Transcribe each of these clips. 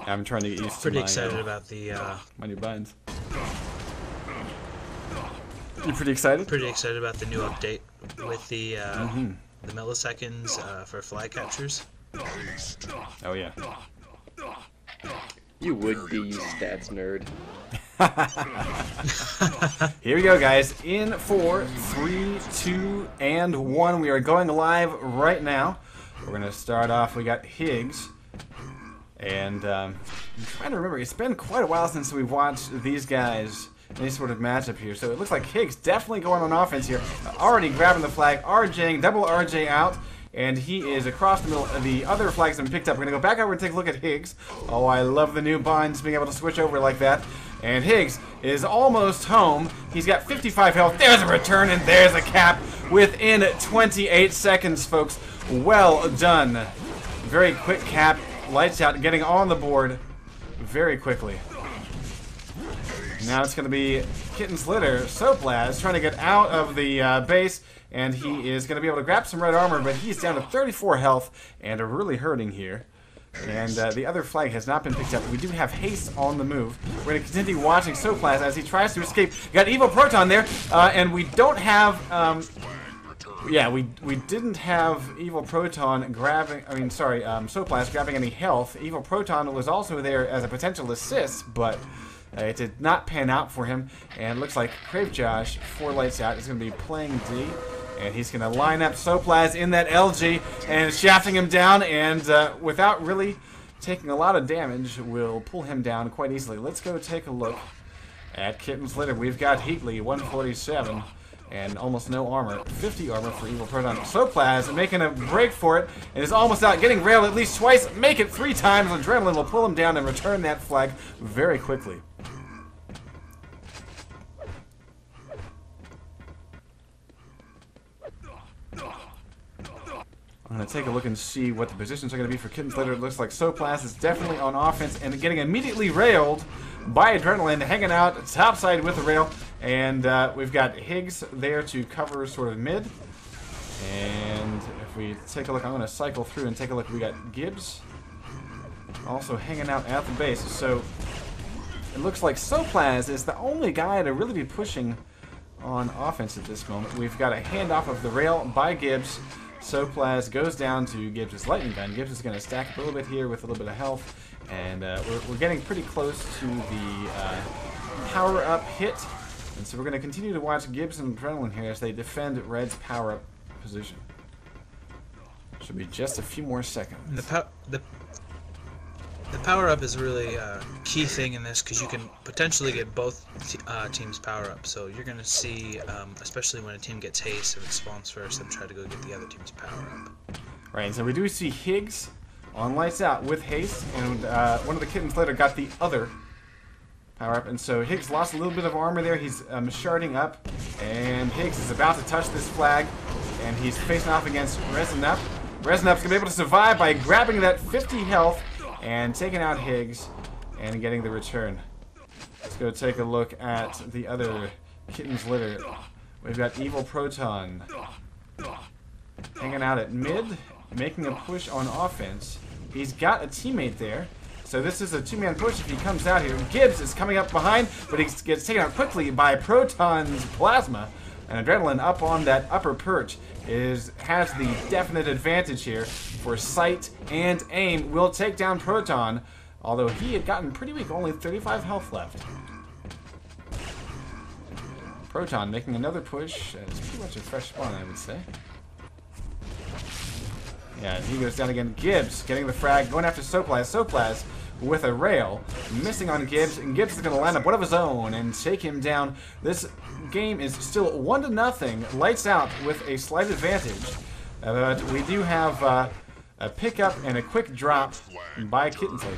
I'm trying to get used to Pretty my, excited about the my new buttons. You pretty excited? pretty excited about the new update with the milliseconds for flag captures. Oh yeah. You would be, you stats nerd. Here we go, guys. In 4, 3, 2, and 1. We are going live right now. We're gonna start off. We got Higgs, and I'm trying to remember. It's been quite a while since we've watched these guys in any sort of matchup here. So it looks like Higgs definitely going on offense here. Already grabbing the flag, RJing, double RJ out. And he is across the middle. The other flags have been picked up. We're going to go back over and take a look at Higgs. Oh, I love the new binds, being able to switch over like that. And Higgs is almost home. He's got 55 health. There's a return, and there's a cap within 28 seconds, folks. Well done. Very quick cap. Lights out, getting on the board very quickly. Now it's going to be Kitten's Litter. Soplaz trying to get out of the base. And he is going to be able to grab some red armor, but he's down to 34 health and really hurting here. And the other flag has not been picked up. We do have haste on the move. We're going to continue watching Soplaz as he tries to escape. Got Evil Proton there, and we don't have... we didn't have Evil Proton grabbing... Soplaz grabbing any health. Evil Proton was also there as a potential assist, but... it did not pan out for him, and it looks like Crave Josh, 4 lights out, is going to be playing D, and he's going to line up Soplaz in that LG and shafting him down, and without really taking a lot of damage, will pull him down quite easily. Let's go take a look at Kitten's Litter. We've got Heatley, 147, and almost no armor. 50 armor for Evil Proton. Soplaz making a break for it, and is almost out, getting railed at least twice, make it 3 times. Adrenaline will pull him down and return that flag very quickly. I'm going to take a look and see what the positions are going to be for Kitten's Litter. It looks like Soplaz is definitely on offense and getting immediately railed by Adrenaline, hanging out topside with the rail. And we've got Higgs there to cover sort of mid. And if we take a look, I'm going to cycle through and take a look. We got Gibbs also hanging out at the base. So it looks like Soplaz is the only guy to really be pushing on offense at this moment. We've got a handoff of the rail by Gibbs. Soplaz goes down to Gibbs' lightning gun. Gibbs is going to stack up a little bit here with a little bit of health. And we're getting pretty close to the power-up hit. And so we're going to continue to watch Gibbs and Adrenaline here as they defend Red's power-up position. Should be just a few more seconds. The power-up is really a key thing in this because you can potentially get both teams power-up. So you're going to see, especially when a team gets haste, if it spawns first, them try to go get the other team's power-up. Right, and so we do see Higgs on lights out with haste, and one of the Kittens later got the other power-up. And so Higgs lost a little bit of armor there. He's sharding up, and Higgs is about to touch this flag, and he's facing off against Resin-Up. Resin-Up's going to be able to survive by grabbing that 50 health and taking out Higgs and getting the return. Let's go take a look at the other Kitten's Litter. We've got Evil Proton hanging out at mid, making a push on offense. He's got a teammate there, so this is a 2-man push if he comes out here. Gibbs is coming up behind, but he gets taken out quickly by Proton's Plasma. And Adrenaline up on that upper perch has the definite advantage here for sight and aim. Will take down Proton, although he had gotten pretty weak, only 35 health left. Proton making another push. It's pretty much a fresh spawn, I would say. Yeah, and he goes down again. Gibbs getting the frag, going after Soplaz. Soplaz with a rail, missing on Gibbs, and Gibbs is going to line up one of his own and take him down. This game is still 1-0, lights out with a slight advantage. But we do have a pickup and a quick drop by Kitten's Litter.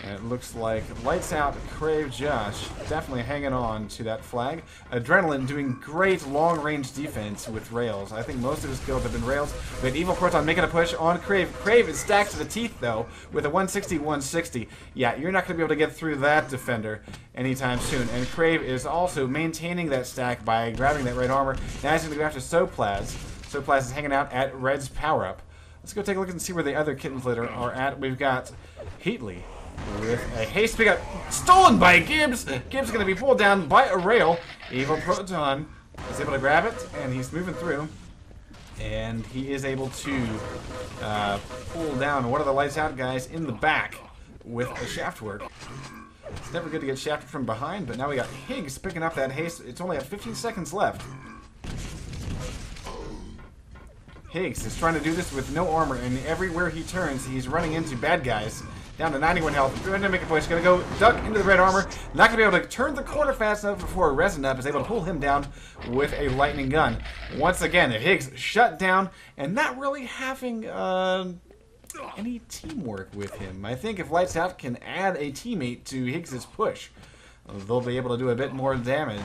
And it looks like lights out Crave Josh definitely hanging on to that flag. Adrenaline doing great long-range defense with rails. I think most of his kills have been rails. But Evil Proton making a push on Crave. Crave is stacked to the teeth, though, with a 160-160. Yeah, you're not going to be able to get through that defender anytime soon. And Crave is also maintaining that stack by grabbing that red armor. Now he's going to go after Soplaz. Soplaz is hanging out at Red's power-up. Let's go take a look and see where the other kittens litter are at. We've got Heatley with a haste pickup stolen by Gibbs. Gibbs is going to be pulled down by a rail. Evil Proton is able to grab it, and he's moving through. And he is able to pull down one of the lights out guys in the back with a shaft work. It's never good to get shafted from behind, but now we got Higgs picking up that haste. It's only at 15 seconds left. Higgs is trying to do this with no armor, and everywhere he turns, he's running into bad guys. Down to 91 health. Going to make a push. Going to go duck into the red armor. Not going to be able to turn the corner fast enough before Resin Up is able to pull him down with a lightning gun. Once again, Higgs shut down and not really having any teamwork with him. I think if Lights Out can add a teammate to Higgs's push, they'll be able to do a bit more damage.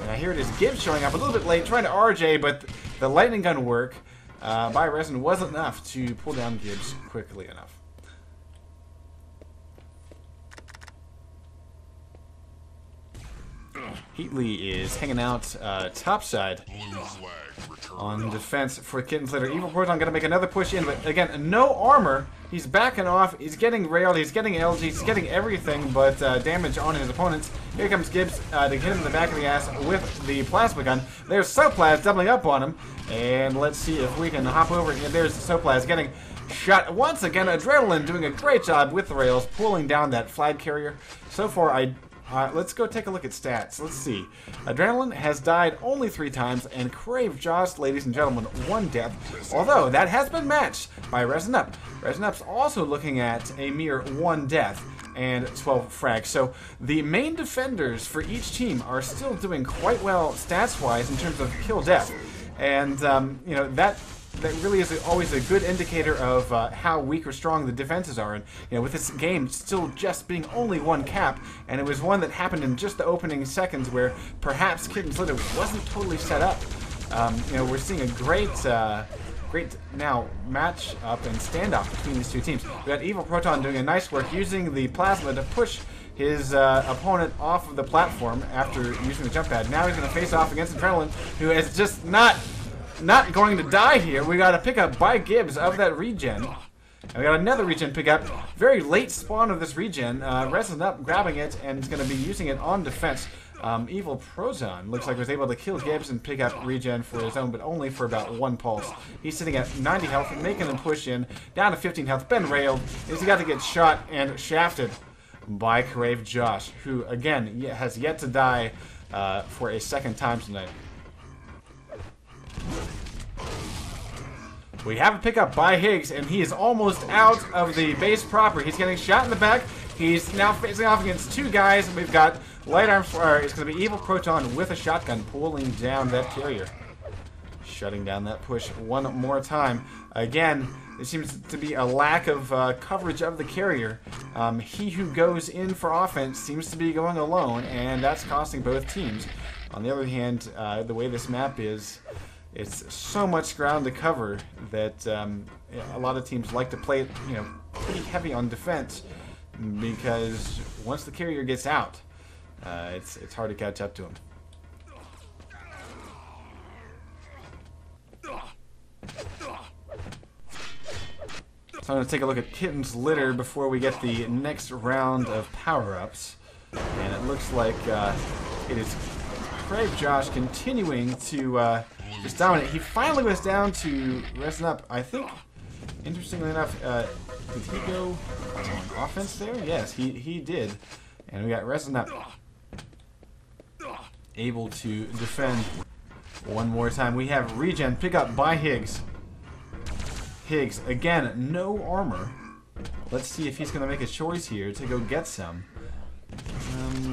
Now here it is, Gibbs showing up a little bit late, trying to RJ, but the lightning gun work by Resin wasn't enough to pull down Gibbs quickly enough. Heatley is hanging out topside on defense for Kitten's Litter. Evil Proton going to make another push in, but again, no armor. He's backing off. He's getting railed. He's getting LG. He's getting everything but damage on his opponents. Here comes Gibbs to hit him in the back of the ass with the plasma gun. There's Soplaz doubling up on him. And let's see if we can hop over. Yeah, there's Soplaz getting shot once again. Adrenaline doing a great job with the rails, pulling down that flag carrier. So far, let's go take a look at stats. Let's see. Adrenaline has died only 3 times, and Crave Joss, ladies and gentlemen, 1 death. Although that has been matched by Resin Up. Resin Up's also looking at a mere 1 death and 12 frags. So the main defenders for each team are still doing quite well stats-wise in terms of kill death. And you know, that really is always a good indicator of how weak or strong the defenses are. And you know, with this game still just being only 1 cap, and it was one that happened in just the opening seconds where perhaps Kitten's Litter wasn't totally set up. You know, we're seeing a great now match up and standoff between these 2 teams. We got Evil Proton doing a nice work using the plasma to push his opponent off of the platform after using the jump pad. Now he's going to face off against Adrenaline, who is just not going to die here. We got a pickup by Gibbs of that regen. And we got another regen pickup. Very late spawn of this regen. Resin Up grabbing it, and he's going to be using it on defense. Evil Proton looks like was able to kill Gibbs and pick up regen for his own, but only for about 1 pulse. He's sitting at 90 health, making him push in, down to 15 health. Been railed. He's got to get shot and shafted by Crave Josh, who, again, has yet to die for a 2nd time tonight. We have a pickup by Higgs, and he is almost out of the base proper. He's getting shot in the back. He's now facing off against 2 guys. We've got Light Arms Fire. It's going to be Evil Proton with a shotgun pulling down that carrier. Shutting down that push one more time. Again, there seems to be a lack of coverage of the carrier. He who goes in for offense seems to be going alone, and that's costing both teams. On the other hand, the way this map is, it's so much ground to cover that a lot of teams like to play it, you know, pretty heavy on defense, because once the carrier gets out, it's hard to catch up to him. So I'm going to take a look at Kitten's Litter before we get the next round of power-ups, and it looks like it is Crave Josh continuing to just dominate. He finally was down to Resin Up. I think, interestingly enough, did he go on offense there? Yes, he did. And we got Resin Up able to defend one more time. We have regen pick up by Higgs. Higgs, again, no armor. Let's see if he's going to make a choice here to go get some.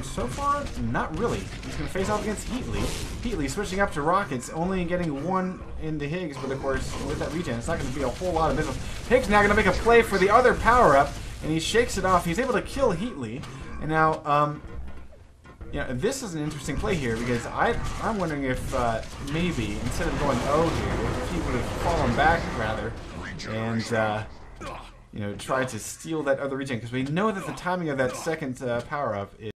So far, not really. He's going to face off against Heatley. Heatley switching up to rockets, only getting 1 into Higgs, but of course, with that regen, it's not going to be a whole lot of missiles. Higgs now going to make a play for the other power-up, and he shakes it off. He's able to kill Heatley, and now, you know, this is an interesting play here, because I'm wondering if maybe, instead of going O here, if he would have fallen back, rather, and you know, try to steal that other regen, because we know that the timing of that 2nd power-up is